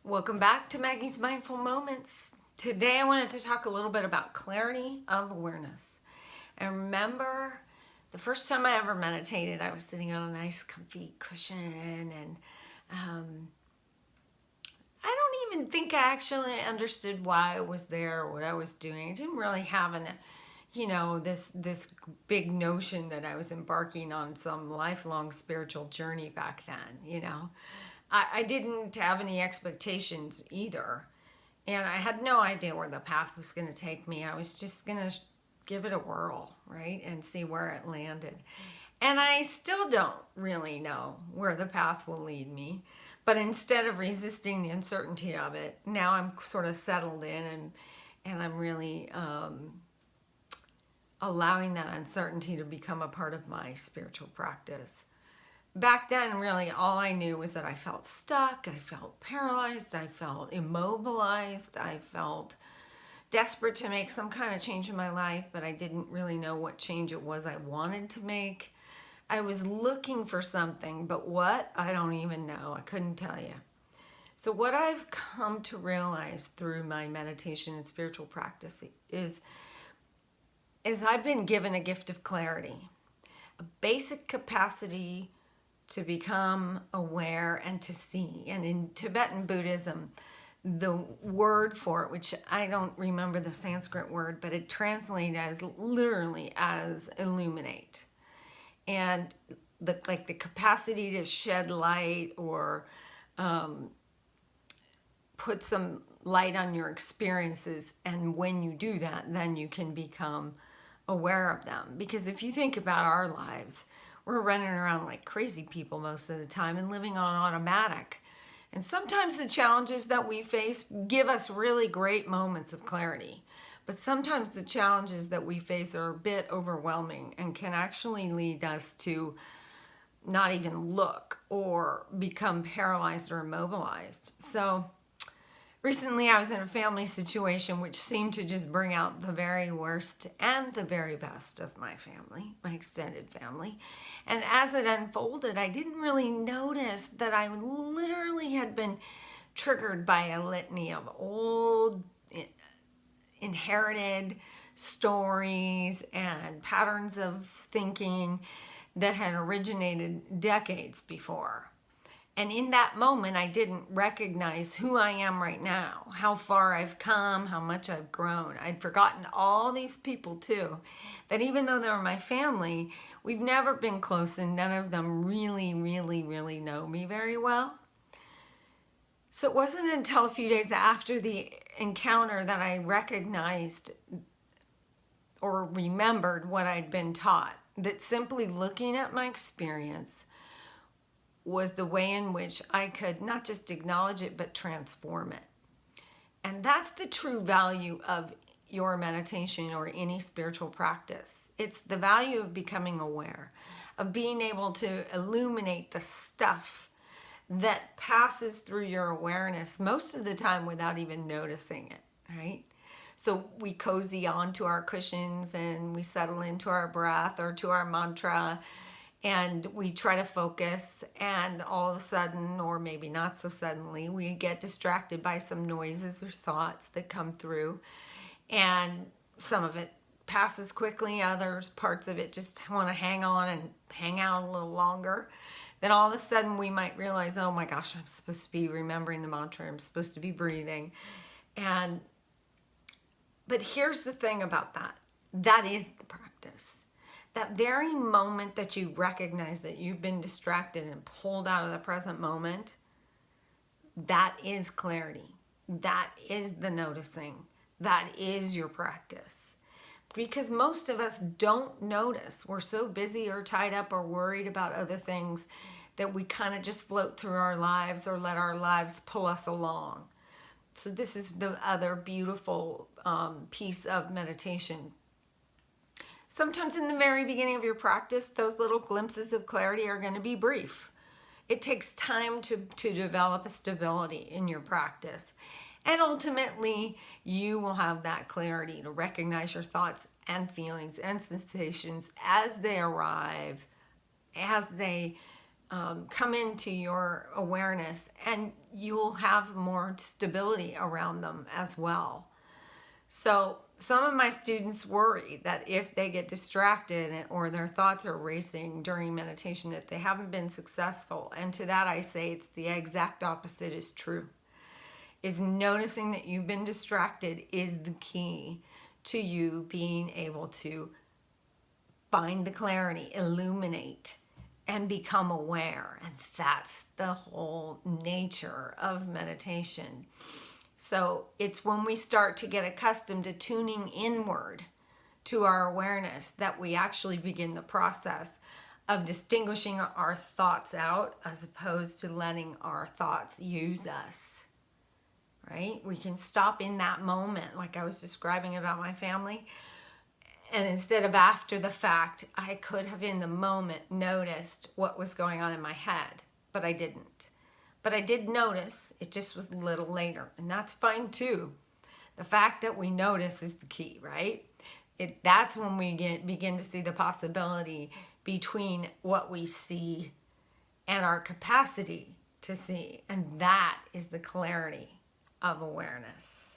Welcome back to Maggie's Mindful Moments. Today I wanted to talk a little bit about clarity of awareness. And remember, the first time I ever meditated, I was sitting on a nice comfy cushion and I don't even think I actually understood why I was there or what I was doing. I didn't really have this big notion that I was embarking on some lifelong spiritual journey back then. I didn't have any expectations either. And I had no idea where the path was going to take me. I was just going to give it a whirl, right? And see where it landed. And I still don't really know where the path will lead me. But instead of resisting the uncertainty of it, now I'm sort of settled in and I'm really allowing that uncertainty to become a part of my spiritual practice. Back then, really, all I knew was that I felt stuck, I felt paralyzed, I felt immobilized, I felt desperate to make some kind of change in my life, but I didn't really know what change it was I wanted to make. I was looking for something, but what? I don't even know. I couldn't tell you. So what I've come to realize through my meditation and spiritual practice is I've been given a gift of clarity, a basic capacity to become aware and to see. And in Tibetan Buddhism, the word for it, which I don't remember the Sanskrit word, but it translates as literally as illuminate. And the capacity to shed light or put some light on your experiences. And when you do that, then you can become aware of them. Because if you think about our lives, we're running around like crazy people most of the time and living on automatic. And sometimes the challenges that we face give us really great moments of clarity. But sometimes the challenges that we face are a bit overwhelming and can actually lead us to not even look or become paralyzed or immobilized. So recently I was in a family situation which seemed to just bring out the very worst and the very best of my family, my extended family. And as it unfolded, I didn't really notice that I literally had been triggered by a litany of old inherited stories and patterns of thinking that had originated decades before. And in that moment, I didn't recognize who I am right now, how far I've come, how much I've grown. I'd forgotten all these people too, that even though they were my family, we've never been close and none of them really, really, really know me very well. So it wasn't until a few days after the encounter that I recognized or remembered what I'd been taught, that simply looking at my experience was the way in which I could not just acknowledge it, but transform it. And that's the true value of your meditation or any spiritual practice. It's the value of becoming aware, of being able to illuminate the stuff that passes through your awareness most of the time without even noticing it, right? So we cozy onto our cushions and we settle into our breath or to our mantra, and we try to focus, and all of a sudden, or maybe not so suddenly, we get distracted by some noises or thoughts that come through, and some of it passes quickly, others parts of it just want to hang on and hang out a little longer. Then all of a sudden we might realize, oh my gosh, I'm supposed to be remembering the mantra, I'm supposed to be breathing. But here's the thing about that is the practice. That very moment that you recognize that you've been distracted and pulled out of the present moment, that is clarity. That is the noticing. That is your practice. Because most of us don't notice. We're so busy or tied up or worried about other things that we kind of just float through our lives or let our lives pull us along. So this is the other beautiful piece of meditation. Sometimes in the very beginning of your practice, those little glimpses of clarity are going to be brief. It takes time to develop a stability in your practice. And ultimately, you will have that clarity to recognize your thoughts and feelings and sensations as they arrive, as they come into your awareness, and you'll have more stability around them as well. So some of my students worry that if they get distracted or their thoughts are racing during meditation, that they haven't been successful. And to that I say it's the exact opposite is true. Is noticing that you've been distracted is the key to you being able to find the clarity, illuminate, and become aware. And that's the whole nature of meditation. So it's when we start to get accustomed to tuning inward to our awareness that we actually begin the process of distinguishing our thoughts out as opposed to letting our thoughts use us, right? We can stop in that moment, like I was describing about my family. And instead of after the fact, I could have in the moment noticed what was going on in my head, but I didn't. But I did notice, it just was a little later, and that's fine too. The fact that we notice is the key, right? That's when we begin to see the possibility between what we see and our capacity to see, and that is the clarity of awareness.